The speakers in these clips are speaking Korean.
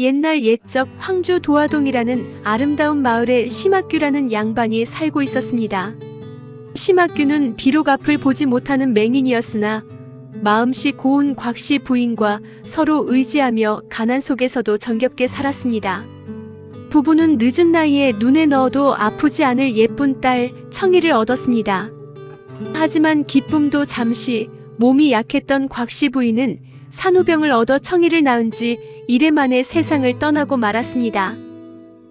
옛날 옛적 황주 도화동이라는 아름다운 마을에 심학규라는 양반이 살고 있었습니다. 심학규는 비록 앞을 보지 못하는 맹인이었으나 마음씨 고운 곽씨 부인과 서로 의지하며 가난 속에서도 정겹게 살았습니다. 부부는 늦은 나이에 눈에 넣어도 아프지 않을 예쁜 딸 청이를 얻었습니다. 하지만 기쁨도 잠시, 몸이 약했던 곽씨 부인은 산후병을 얻어 청이를 낳은 지 이래 만에 세상을 떠나고 말았습니다.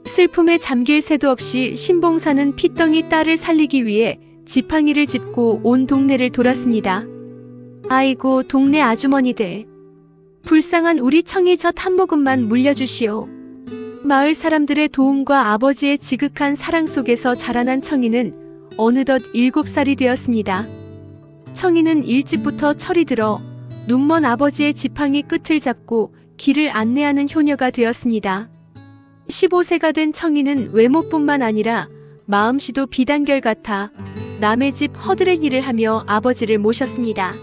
슬픔에 잠길 새도 없이 신봉사는 핏덩이 딸을 살리기 위해 지팡이를 짚고 온 동네를 돌았습니다. 아이고 동네 아주머니들, 불쌍한 우리 청이 젖 한 모금만 물려주시오. 마을 사람들의 도움과 아버지의 지극한 사랑 속에서 자라난 청이는 어느덧 7살이 되었습니다. 청이는 일찍부터 철이 들어 눈먼 아버지의 지팡이 끝을 잡고 길을 안내하는 효녀가 되었습니다. 15세가 된 청이는 외모뿐만 아니라 마음씨도 비단결 같아 남의 집 허드렛 일을 하며 아버지를 모셨습니다.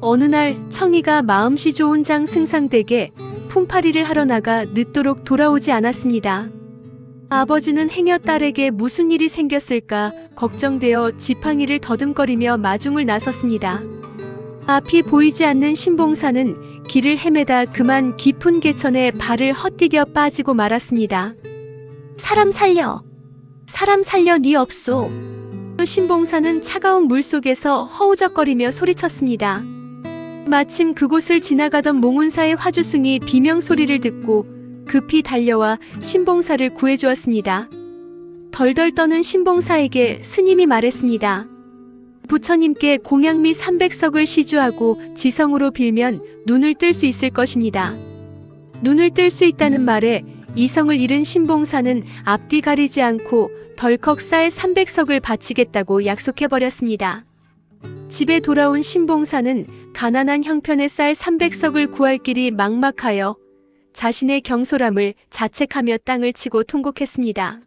어느 날 청이가 마음씨 좋은 장 승상댁에 품팔이를 하러 나가 늦도록 돌아오지 않았습니다. 아버지는 행여 딸에게 무슨 일이 생겼을까 걱정되어 지팡이를 더듬거리며 마중을 나섰습니다. 앞이 보이지 않는 신봉사는 길을 헤매다 그만 깊은 개천에 발을 헛디뎌 빠지고 말았습니다. 사람 살려! 사람 살려 니 없소! 신봉사는 차가운 물속에서 허우적거리며 소리쳤습니다. 마침 그곳을 지나가던 몽운사의 화주승이 비명소리를 듣고 급히 달려와 신봉사를 구해주었습니다. 덜덜 떠는 신봉사에게 스님이 말했습니다. 부처님께 공양미 300석을 시주하고 지성으로 빌면 눈을 뜰 수 있을 것입니다. 눈을 뜰 수 있다는 말에 이성을 잃은 신봉사는 앞뒤 가리지 않고 덜컥 쌀 300석을 바치겠다고 약속해버렸습니다. 집에 돌아온 신봉사는 가난한 형편의 쌀 300석을 구할 길이 막막하여 자신의 경솔함을 자책하며 땅을 치고 통곡했습니다.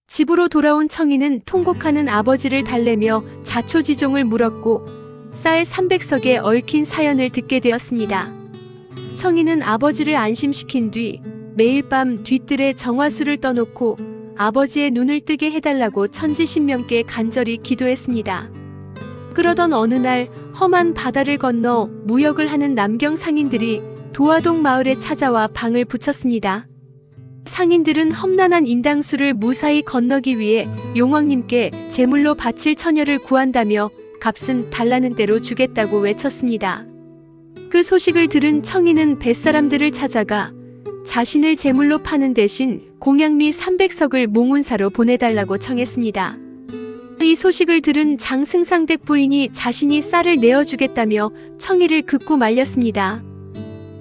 집으로 돌아온 청이는 통곡하는 아버지를 달래며 자초지종을 물었고 쌀 300석에 얽힌 사연을 듣게 되었습니다. 청이는 아버지를 안심시킨 뒤 매일 밤 뒤뜰에 정화수를 떠놓고 아버지의 눈을 뜨게 해달라고 천지신명께 간절히 기도했습니다. 그러던 어느 날 험한 바다를 건너 무역을 하는 남경 상인들이 도화동 마을에 찾아와 방을 붙였습니다. 상인들은 험난한 인당수를 무사히 건너기 위해 용왕님께 제물로 바칠 처녀를 구한다며 값은 달라는 대로 주겠다고 외쳤습니다. 그 소식을 들은 청이는 뱃사람들을 찾아가 자신을 제물로 파는 대신 공양미 300석을 몽운사로 보내달라고 청했습니다. 이 소식을 들은 장승상댁 부인이 자신이 쌀을 내어주겠다며 청이를 극구 말렸습니다.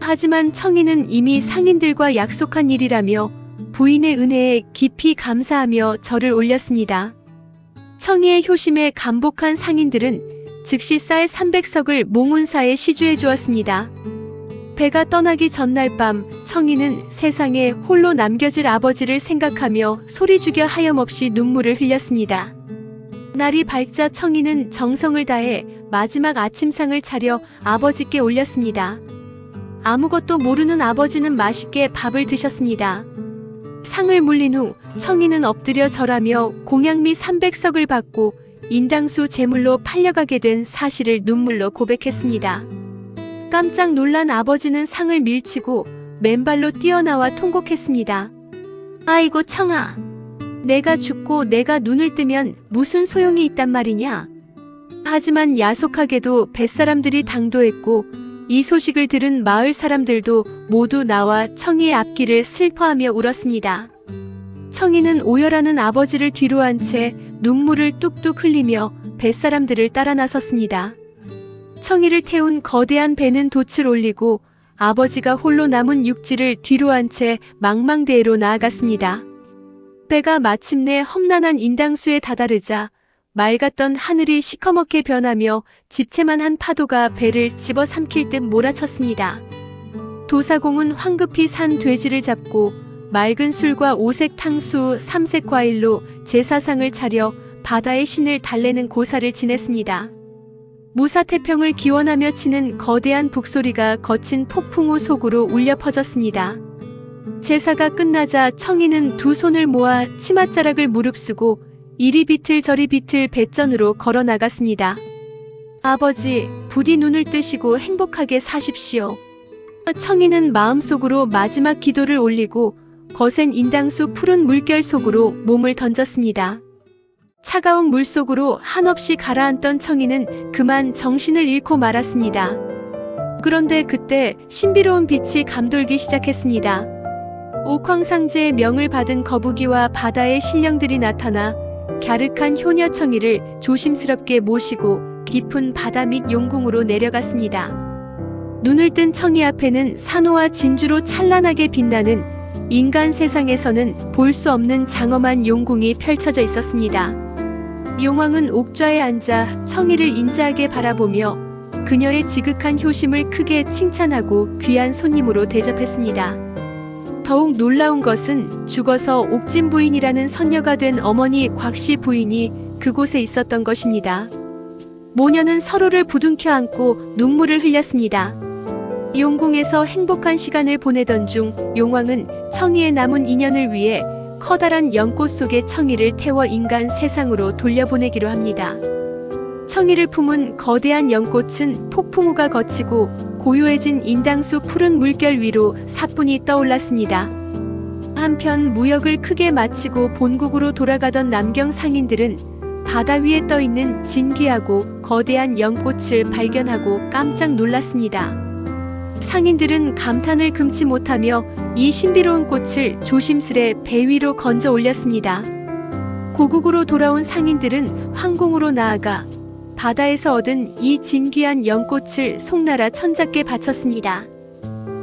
하지만 청이는 이미 상인들과 약속한 일이라며 부인의 은혜에 깊이 감사하며 절을 올렸습니다. 청이의 효심에 감복한 상인들은 즉시 쌀 300석을 몽운사에 시주해 주었습니다. 배가 떠나기 전날 밤 청이는 세상에 홀로 남겨질 아버지를 생각하며 소리 죽여 하염없이 눈물을 흘렸습니다. 날이 밝자 청이는 정성을 다해 마지막 아침상을 차려 아버지께 올렸습니다. 아무것도 모르는 아버지는 맛있게 밥을 드셨습니다. 상을 물린 후 청이는 엎드려 절하며 공양미 300석을 받고 인당수 제물로 팔려가게 된 사실을 눈물로 고백했습니다. 깜짝 놀란 아버지는 상을 밀치고 맨발로 뛰어나와 통곡했습니다. 아이고 청아, 내가 죽고 내가 눈을 뜨면 무슨 소용이 있단 말이냐. 하지만 야속하게도 뱃사람들이 당도했고 이 소식을 들은 마을 사람들도 모두 나와 청이의 앞길을 슬퍼하며 울었습니다. 청이는 오열하는 아버지를 뒤로 한 채 눈물을 뚝뚝 흘리며 뱃사람들을 따라 나섰습니다. 청이를 태운 거대한 배는 돛을 올리고 아버지가 홀로 남은 육지를 뒤로 한 채 망망대해로 나아갔습니다. 배가 마침내 험난한 인당수에 다다르자 맑았던 하늘이 시커멓게 변하며 집채만 한 파도가 배를 집어삼킬 듯 몰아쳤습니다. 도사공은 황급히 산 돼지를 잡고 맑은 술과 오색 탕수, 삼색 과일로 제사상을 차려 바다의 신을 달래는 고사를 지냈습니다. 무사태평을 기원하며 치는 거대한 북소리가 거친 폭풍우 속으로 울려 퍼졌습니다. 제사가 끝나자 청이는 두 손을 모아 치맛자락을 무릅쓰고 이리 비틀 저리 비틀 뱃전으로 걸어 나갔습니다. 아버지, 부디 눈을 뜨시고 행복하게 사십시오. 청이는 마음속으로 마지막 기도를 올리고 거센 인당수 푸른 물결 속으로 몸을 던졌습니다. 차가운 물 속으로 한없이 가라앉던 청이는 그만 정신을 잃고 말았습니다. 그런데 그때 신비로운 빛이 감돌기 시작했습니다. 옥황상제의 명을 받은 거북이와 바다의 신령들이 나타나 갸륵한 효녀 청이를 조심스럽게 모시고 깊은 바다 밑 용궁으로 내려갔습니다. 눈을 뜬 청이 앞에는 산호와 진주로 찬란하게 빛나는 인간 세상에서는 볼 수 없는 장엄한 용궁이 펼쳐져 있었습니다. 용왕은 옥좌에 앉아 청이를 인자하게 바라보며 그녀의 지극한 효심을 크게 칭찬하고 귀한 손님으로 대접했습니다. 더욱 놀라운 것은 죽어서 옥진 부인이라는 선녀가 된 어머니 곽씨 부인이 그곳에 있었던 것입니다. 모녀는 서로를 부둥켜 안고 눈물을 흘렸습니다. 용궁에서 행복한 시간을 보내던 중 용왕은 청이의 남은 인연을 위해 커다란 연꽃 속에 청이를 태워 인간 세상으로 돌려보내기로 합니다. 청이를 품은 거대한 연꽃은 폭풍우가 거치고 고요해진 인당수 푸른 물결 위로 사뿐히 떠올랐습니다. 한편 무역을 크게 마치고 본국으로 돌아가던 남경 상인들은 바다 위에 떠있는 진귀하고 거대한 연꽃을 발견하고 깜짝 놀랐습니다. 상인들은 감탄을 금치 못하며 이 신비로운 꽃을 조심스레 배 위로 건져 올렸습니다. 고국으로 돌아온 상인들은 황궁으로 나아가 바다에서 얻은 이 진귀한 연꽃을 송나라 천자께 바쳤습니다.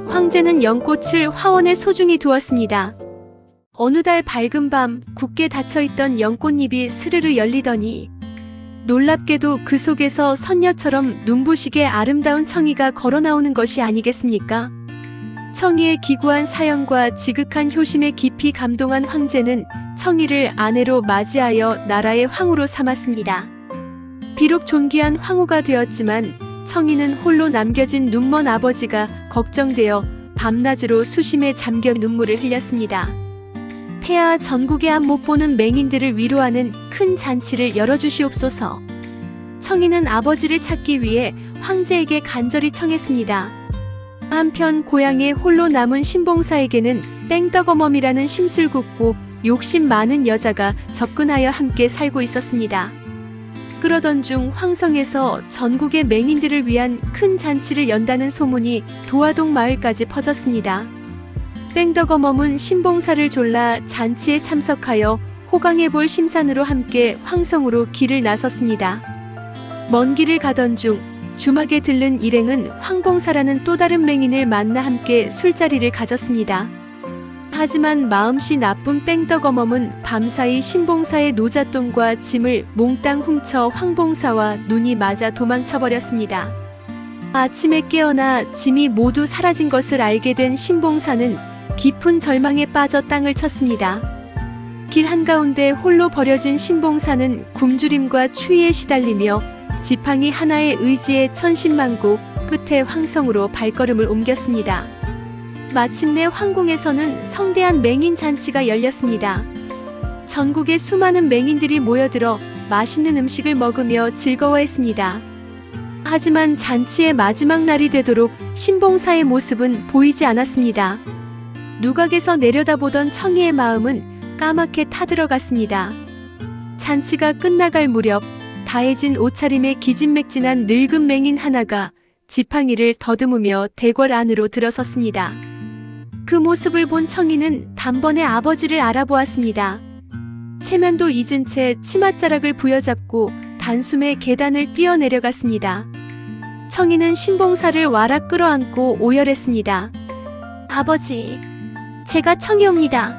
황제는 연꽃을 화원에 소중히 두었습니다. 어느 달 밝은 밤 굳게 닫혀있던 연꽃잎이 스르르 열리더니 놀랍게도 그 속에서 선녀처럼 눈부시게 아름다운 청이가 걸어 나오는 것이 아니겠습니까? 청이의 기구한 사연과 지극한 효심에 깊이 감동한 황제는 청이를 아내로 맞이하여 나라의 황후로 삼았습니다. 비록 존귀한 황후가 되었지만 청이는 홀로 남겨진 눈먼 아버지가 걱정되어 밤낮으로 수심에 잠겨 눈물을 흘렸습니다. 폐하 전국의 앞 못 보는 맹인들을 위로하는 큰 잔치를 열어주시옵소서. 청이는 아버지를 찾기 위해 황제에게 간절히 청했습니다. 한편 고향에 홀로 남은 신봉사에게는 뺑떡어멈이라는 심술궂고 욕심 많은 여자가 접근하여 함께 살고 있었습니다. 그러던 중 황성에서 전국의 맹인들을 위한 큰 잔치를 연다는 소문이 도화동 마을까지 퍼졌습니다. 뺑덕어멈은 신봉사를 졸라 잔치에 참석하여 호강해 볼 심산으로 함께 황성으로 길을 나섰습니다. 먼 길을 가던 중 주막에 들른 일행은 황봉사라는 또 다른 맹인을 만나 함께 술자리를 가졌습니다. 하지만 마음씨 나쁜 뺑덕어멈은 밤사이 신봉사의 노잣돈과 짐을 몽땅 훔쳐 황봉사와 눈이 맞아 도망쳐버렸습니다. 아침에 깨어나 짐이 모두 사라진 것을 알게 된 신봉사는 깊은 절망에 빠져 땅을 쳤습니다. 길 한가운데 홀로 버려진 신봉사는 굶주림과 추위에 시달리며 지팡이 하나의 의지에 천신만고 끝에 황성으로 발걸음을 옮겼습니다. 마침내 황궁에서는 성대한 맹인 잔치가 열렸습니다. 전국의 수많은 맹인들이 모여들어 맛있는 음식을 먹으며 즐거워했습니다. 하지만 잔치의 마지막 날이 되도록 신봉사의 모습은 보이지 않았습니다. 누각에서 내려다보던 청이의 마음은 까맣게 타들어갔습니다. 잔치가 끝나갈 무렵 다해진 옷차림에 기진맥진한 늙은 맹인 하나가 지팡이를 더듬으며 대궐 안으로 들어섰습니다. 그 모습을 본 청이는 단번에 아버지를 알아보았습니다. 체면도 잊은 채 치맛자락을 부여잡고 단숨에 계단을 뛰어내려갔습니다. 청이는 신봉사를 와락 끌어안고 오열했습니다. 아버지, 제가 청이옵니다.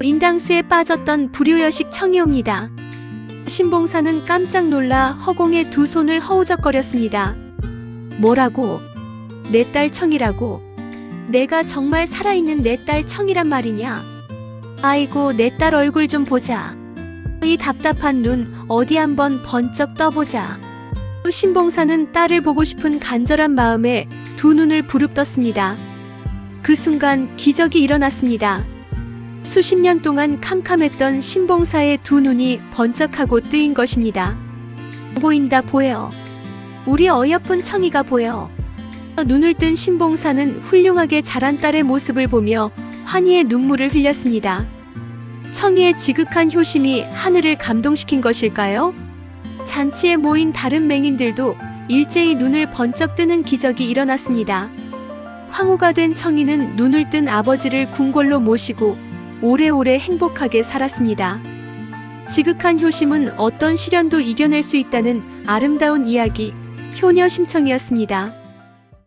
인당수에 빠졌던 불효여식 청이옵니다. 신봉사는 깜짝 놀라 허공에 두 손을 허우적거렸습니다. 뭐라고? 내 딸 청이라고? 내가 정말 살아있는 내 딸 청이란 말이냐? 아이고, 내 딸 얼굴 좀 보자. 이 답답한 눈 어디 한번 번쩍 떠보자. 신봉사는 딸을 보고 싶은 간절한 마음에 두 눈을 부릅떴습니다. 그 순간 기적이 일어났습니다. 수십 년 동안 캄캄했던 신봉사의 두 눈이 번쩍하고 뜨인 것입니다. 보인다 보여. 우리 어여쁜 청이가 보여. 눈을 뜬 신봉사는 훌륭하게 자란 딸의 모습을 보며 환희의 눈물을 흘렸습니다. 청이의 지극한 효심이 하늘을 감동시킨 것일까요? 잔치에 모인 다른 맹인들도 일제히 눈을 번쩍 뜨는 기적이 일어났습니다. 황후가 된 청이는 눈을 뜬 아버지를 궁궐로 모시고 오래오래 행복하게 살았습니다. 지극한 효심은 어떤 시련도 이겨낼 수 있다는 아름다운 이야기, 효녀심청이었습니다.